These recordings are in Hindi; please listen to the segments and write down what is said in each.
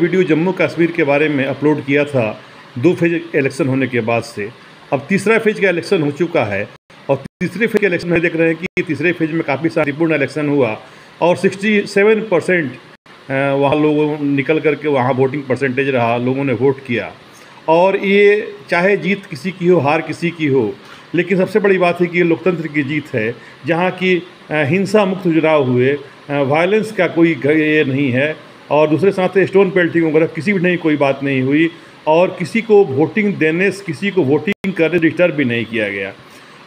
वीडियो जम्मू कश्मीर के बारे में अपलोड किया था 2 फेज इलेक्शन होने के बाद से। अब तीसरा फेज का इलेक्शन हो चुका है और तीसरे फेज के इलेक्शन में देख रहे हैं कि तीसरे फेज में काफ़ी शांतिपूर्ण इलेक्शन हुआ और 67% वहाँ लोगों निकल करके वहाँ वोटिंग परसेंटेज रहा, लोगों ने वोट किया। और ये चाहे जीत किसी की हो, हार किसी की हो, लेकिन सबसे बड़ी बात है कि ये लोकतंत्र की जीत है, जहाँ की हिंसा मुक्त चुनाव हुए, वायलेंस का कोई ये नहीं है और दूसरे साथ स्टोन पेल्टिंग वगैरह किसी भी नहीं, कोई बात नहीं हुई और किसी को वोटिंग देने से, किसी को वोटिंग करने डिस्टर्ब भी नहीं किया गया।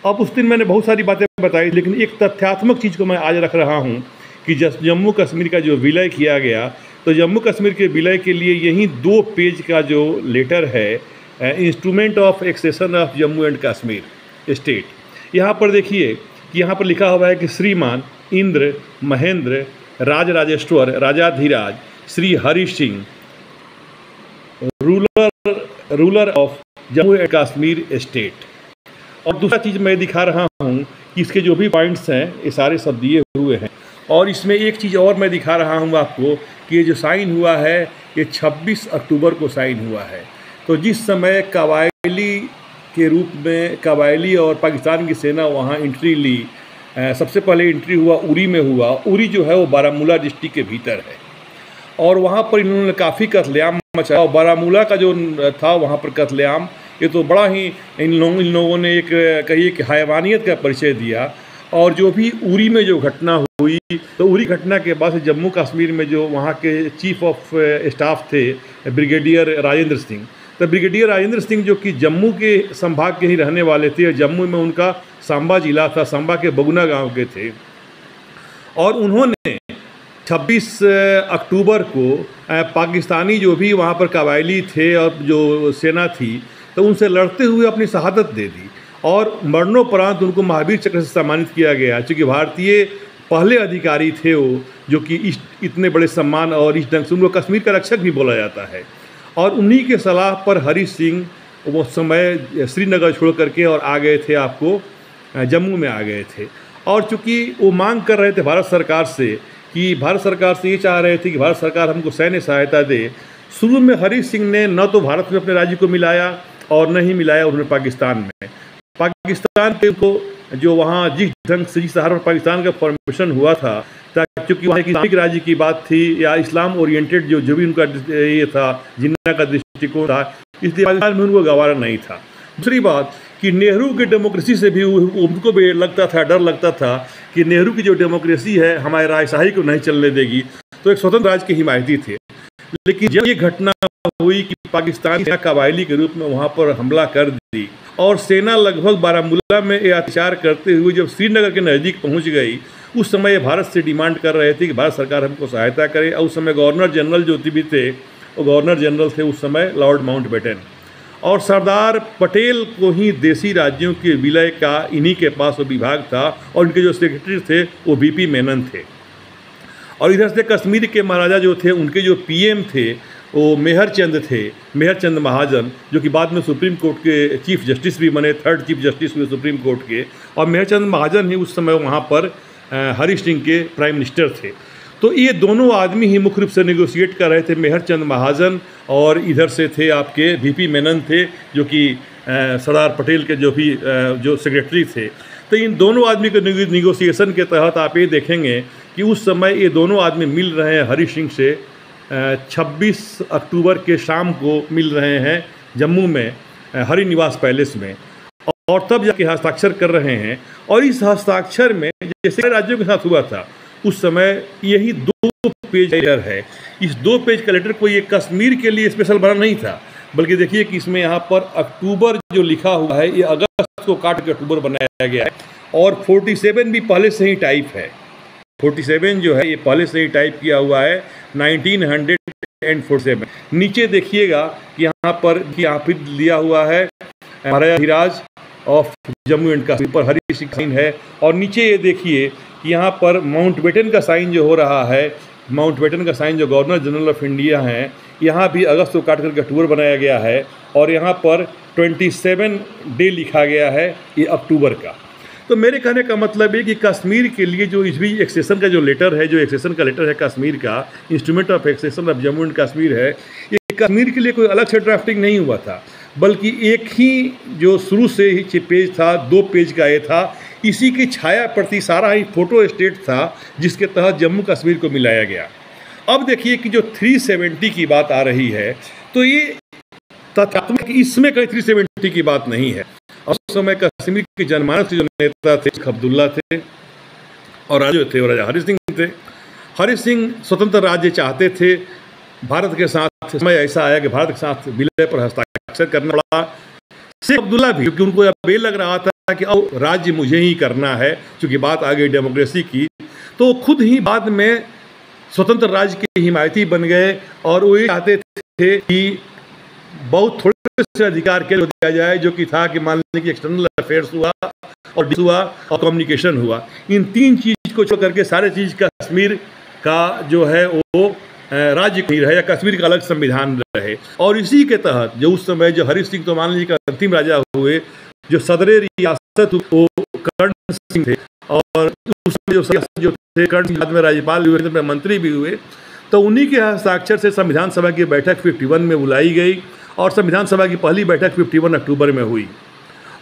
अब उस दिन मैंने बहुत सारी बातें बताई, लेकिन एक तथ्यात्मक चीज़ को मैं आज रख रहा हूँ कि जम्मू कश्मीर का जो विलय किया गया, तो जम्मू कश्मीर के विलय के लिए यही 2 पेज का जो लेटर है, instrument of accession of Jammu and Kashmir state, यहाँ पर देखिए कि यहाँ पर लिखा हुआ है कि श्रीमान Indra Mahendra Rajrajeshwar Rajadhiraj Shri Hari Singh ruler of Jammu and Kashmir state. और दूसरा चीज़ मैं दिखा रहा हूँ कि इसके जो भी पॉइंट्स हैं ये सारे सब दिए हुए हैं। और इसमें एक चीज़ और मैं दिखा रहा हूँ आपको कि ये जो साइन हुआ है ये 26 अक्टूबर को साइन हुआ है। तो जिस समय कबायली के रूप में कबायली और पाकिस्तान की सेना वहाँ एंट्री ली, सबसे पहले एंट्री हुआ उरी में हुआ। उरी जो है वो बारामूला डिस्ट्रिक्ट के भीतर है और वहाँ पर इन्होंने काफ़ी कत्लेआम मचाया। और बारामूला का जो था वहाँ पर कत्लेआम, ये तो बड़ा ही इन लोगों ने एक कहिए कि हैवानियत का परिचय दिया। और जो भी उरी में जो घटना हुई, तो उरी घटना के बाद जम्मू कश्मीर में जो वहाँ के चीफ ऑफ स्टाफ थे ब्रिगेडियर राजेंद्र सिंह, तो ब्रिगेडियर राजेंद्र सिंह जो कि जम्मू के संभाग के ही रहने वाले थे, जम्मू में उनका सांबा जिला था, सांबा के बगुना गांव के थे। और उन्होंने 26 अक्टूबर को पाकिस्तानी जो भी वहाँ पर कबायली थे और जो सेना थी, तो उनसे लड़ते हुए अपनी शहादत दे दी और मरणोपरांत उनको महावीर चक्र से सम्मानित किया गया, चूँकि भारतीय पहले अधिकारी थे वो, जो कि इतने बड़े सम्मान और इस ढंग से उनको कश्मीर का रक्षक भी बोला जाता है। और उन्हीं के सलाह पर हरि सिंह वो समय श्रीनगर छोड़ करके और आ गए थे, आपको जम्मू में आ गए थे। और चूँकि वो मांग कर रहे थे भारत सरकार से कि भारत सरकार से ये चाह रहे थे कि भारत सरकार हमको सैन्य सहायता दे। शुरू में हरि सिंह ने न तो भारत में अपने राज्य को मिलाया और न ही मिलाया उन्होंने पाकिस्तान में। पाकिस्तान के को जो वहाँ जिस ढंग से जिस आधार पर पाकिस्तान का फॉर्मेशन हुआ था, क्योंकि वहाँ की इस्लामिक राज्य की बात थी या इस्लाम ओरिएंटेड जो भी उनका ये था, जिन्ना का दृष्टिकोण था, इसलिए पाकिस्तान में उनको गवारा नहीं था। दूसरी बात कि नेहरू की डेमोक्रेसी से भी उनको भी लगता था, डर लगता था कि नेहरू की जो डेमोक्रेसी है हमारे राजशाही को नहीं चलने देगी, तो एक स्वतंत्र राज्य के हिमायती थे। लेकिन जब ये घटना हुई कि पाकिस्तान कबायली के रूप में वहाँ पर हमला कर दी और सेना लगभग बारामूला में अत्याचार करते हुए जब श्रीनगर के नज़दीक पहुँच गई, उस समय भारत से डिमांड कर रहे थे कि भारत सरकार हमको सहायता करे। और उस समय गवर्नर जनरल जो भी थे, वो गवर्नर जनरल थे उस समय लॉर्ड माउंटबेटन। और सरदार पटेल को ही देशी राज्यों के विलय का इन्हीं के पास वो विभाग था और उनके जो सेक्रेटरी थे वो बीपी मेनन थे। और इधर से कश्मीर के महाराजा जो थे, उनके जो पीएम थे वो मेहरचंद थे, मेहरचंद महाजन, जो कि बाद में सुप्रीम कोर्ट के चीफ जस्टिस भी बने, 3rd चीफ जस्टिस हुए सुप्रीम कोर्ट के। और मेहरचंद महाजन ही उस समय वहाँ पर हरि सिंह के प्राइम मिनिस्टर थे। तो ये दोनों आदमी ही मुख्य रूप से नेगोशिएट कर रहे थे, मेहरचंद महाजन और इधर से थे आपके बीपी मेनन थे, जो कि सरदार पटेल के जो भी जो सेक्रेटरी थे। तो इन दोनों आदमी के नेगोशिएशन के तहत आप ये देखेंगे कि उस समय ये दोनों आदमी मिल रहे हैं हरि सिंह से 26 अक्टूबर के शाम को मिल रहे हैं जम्मू में हरि निवास पैलेस में, और तब जाके हस्ताक्षर कर रहे हैं। और इस हस्ताक्षर में जैसे राज्यों के साथ हुआ था उस समय यही 2 पेज लेटर है। इस 2 पेज का लेटर कोई ये कश्मीर के लिए स्पेशल बना नहीं था, बल्कि देखिए कि इसमें यहाँ पर अक्टूबर जो लिखा हुआ है ये अगस्त को काट के अक्टूबर बनाया गया है। और 47 भी पहले से ही टाइप है, 47 जो है ये पहले से ही टाइप किया हुआ है 1947। नीचे देखिएगा कि यहाँ पर लिया हुआ है महाराजाधिराज ऑफ जम्मू एंड कश्मीर पर हरि सिंह साइन है। और नीचे ये देखिए कि यहाँ पर माउंटबेटन का साइन जो हो रहा है, माउंटबेटन का साइन जो गवर्नर जनरल ऑफ इंडिया हैं, यहाँ भी अगस्त को काट करके अक्टूबर बनाया गया है। और यहाँ पर 27 डे लिखा गया है ये अक्टूबर का। तो मेरे कहने का मतलब है कि कश्मीर के लिए जो इस भी एक्सेशन का जो लेटर है, जो एक्सेशन का लेटर है कश्मीर का, instrument of accession of Jammu and Kashmir है, ये कश्मीर के लिए कोई अलग से ड्राफ्टिंग नहीं हुआ था, बल्कि एक ही जो शुरू से ही पेज था, 2 पेज का ये था, इसी की छाया प्रति सारा ही फोटो स्टेट था जिसके तहत जम्मू कश्मीर को मिलाया गया। अब देखिए कि जो 370 की बात आ रही है, तो ये तथ्यात्मक इसमें कहीं 370 की बात नहीं है। उस समय कश्मीर के जनमानस के जो नेता थे शेख अब्दुल्ला थे और राजा हरि सिंह थे। हरि सिंह स्वतंत्र राज्य चाहते थे, भारत के साथ समय ऐसा आया कि भारत के साथ विलय पर हस्ताक्षर करना पड़ा। शेख अब्दुल्ला भी, क्योंकि उनको अब ये लग रहा था कि अब राज्य मुझे ही करना है, क्योंकि बात आ गई डेमोक्रेसी की, तो खुद ही बाद में स्वतंत्र राज्य के हिमायती बन गए और वो ये चाहते थे कि बहुत थोड़े से अधिकार के दिया जाए, जो कि था कि मान लीजिए कि एक्सटर्नल अफेयर्स हुआ और कम्युनिकेशन हुआ। इन 3 चीज़ को छोड़ करके सारे चीज़ कश्मीर का जो है वो राज्य नहीं रहे या कश्मीर का अलग संविधान रहे। और इसी के तहत जो उस समय जो हरि सिंह तो मान लीजिए अंतिम राजा हुए, जो सदर रियासत वो कर्ण सिंह थे, और उस समय जो थे कर्ण सिंह बाद में राज्यपाल हुए, मंत्री भी हुए, तो उन्हीं के हस्ताक्षर से संविधान सभा की बैठक 51 में बुलाई गई और संविधान सभा की पहली बैठक 51 अक्टूबर में हुई।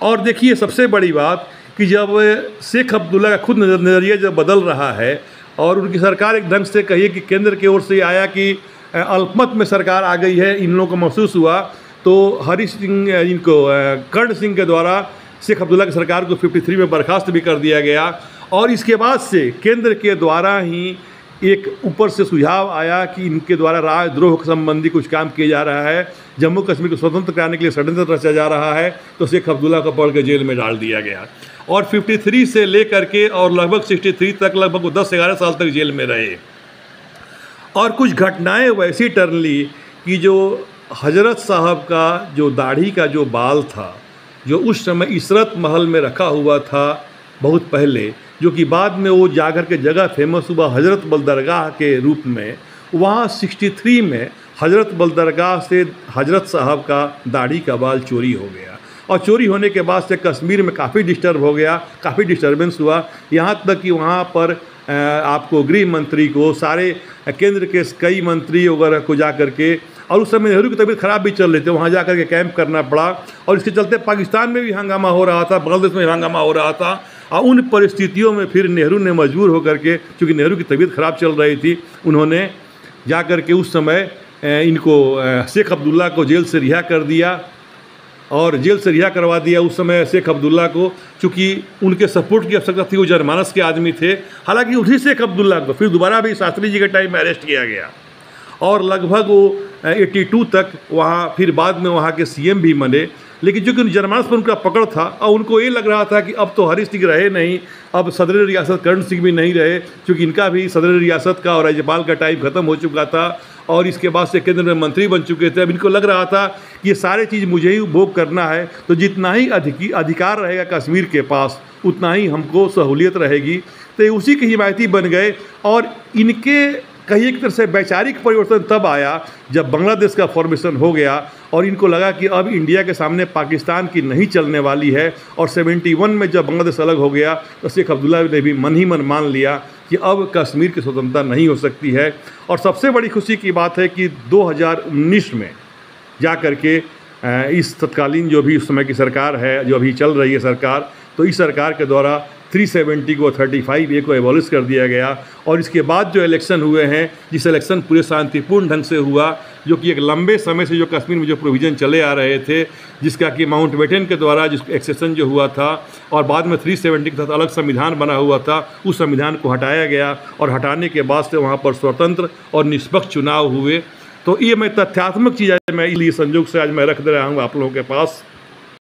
और देखिए सबसे बड़ी बात कि जब शेख अब्दुल्ला का खुद नज़रिया जब बदल रहा है और उनकी सरकार एक ढंग से कहिए कि केंद्र की ओर से आया कि अल्पमत में सरकार आ गई है, इन लोगों को महसूस हुआ, तो हरि सिंह इनको कर्ण सिंह के द्वारा शेख अब्दुल्ला की सरकार को 53 में बर्खास्त भी कर दिया गया। और इसके बाद से केंद्र के द्वारा ही एक ऊपर से सुझाव आया कि इनके द्वारा राजद्रोह संबंधी कुछ काम किया जा रहा है, जम्मू कश्मीर को स्वतंत्र कराने के लिए षड्यंत्र रचा जा रहा है, तो शेख अब्दुल्ला को पकड़ के जेल में डाल दिया गया। और 53 से लेकर के और लगभग 63 तक लगभग 10-11 साल तक जेल में रहे। और कुछ घटनाएं वैसी टर्न ली कि जो हजरत साहब का जो दाढ़ी का जो बाल था, जो उस समय इशरत महल में रखा हुआ था बहुत पहले, जो कि बाद में वो जाकर के जगह फेमस हुआ हजरत बल दरगाह के रूप में, वहाँ 63 में हजरत बल दरगाह से हजरत साहब का दाढ़ी का बाल चोरी हो गया। और चोरी होने के बाद से कश्मीर में काफ़ी डिस्टर्ब हो गया, काफ़ी डिस्टर्बेंस हुआ, यहाँ तक कि वहाँ पर आपको गृह मंत्री को, सारे केंद्र के कई मंत्री वगैरह को जा कर के, और उस समय नेहरू की तबीयत खराब भी चल रही थी, वहाँ जा कर के कैंप करना पड़ा। और इसके चलते पाकिस्तान में भी हंगामा हो रहा था, बांग्लादेश में भी हंगामा हो रहा था। और उन परिस्थितियों में फिर नेहरू ने मजबूर होकर के, क्योंकि नेहरू की तबीयत खराब चल रही थी, उन्होंने जा कर के उस समय इनको शेख अब्दुल्ला को जेल से रिहा कर दिया और जेल से रिहा करवा दिया। उस समय शेख अब्दुल्ला को, चूँकि उनके सपोर्ट की आवश्यकता थी, वो जनमानस के आदमी थे, हालांकि उसी शेख अब्दुल्ला को फिर दोबारा भी शास्त्री जी के टाइम में अरेस्ट किया गया और लगभग वो 82 तक वहाँ, फिर बाद में वहाँ के सीएम भी बने। लेकिन जो कि जनमानस पर उनका पकड़ था और उनको ये लग रहा था कि अब तो हरि सिंह रहे नहीं, अब सदर रियासत कर्ण सिंह भी नहीं रहे, क्योंकि इनका भी सदर रियासत का और राज्यपाल का टाइम ख़त्म हो चुका था और इसके बाद से केंद्र में मंत्री बन चुके थे। अब इनको लग रहा था कि ये सारे चीज़ मुझे ही उपभोग करना है, तो जितना ही अधिकार रहेगा कश्मीर के पास उतना ही हमको सहूलियत रहेगी। तो ये उसी के हिमायती बन गए। और इनके कहीं एक तरह से वैचारिक परिवर्तन तब आया जब बांग्लादेश का फॉर्मेशन हो गया और इनको लगा कि अब इंडिया के सामने पाकिस्तान की नहीं चलने वाली है। और 71 में जब बांग्लादेश अलग हो गया तो शेख अब्दुल्ला ने भी मन ही मन मान लिया कि अब कश्मीर की स्वतंत्रता नहीं हो सकती है। और सबसे बड़ी खुशी की बात है कि 2019 में जा कर के इस तत्कालीन जो भी उस समय की सरकार है, जो अभी चल रही है सरकार, तो इस सरकार के द्वारा 370 को 35A को एबॉलिश कर दिया गया। और इसके बाद जो इलेक्शन हुए हैं, जिस इलेक्शन पूरे शांतिपूर्ण ढंग से हुआ, जो कि एक लंबे समय से जो कश्मीर में जो प्रोविज़न चले आ रहे थे, जिसका कि माउंटबेटन के द्वारा जिस एक्सेशन जो हुआ था और बाद में 370 के तहत अलग संविधान बना हुआ था, उस संविधान को हटाया गया और हटाने के बाद से वहाँ पर स्वतंत्र और निष्पक्ष चुनाव हुए। तो ये मैं तथ्यात्मक चीज़ है, मैं इसलिए संयोग से आज मैं रख दे रहा हूँ आप लोगों के पास।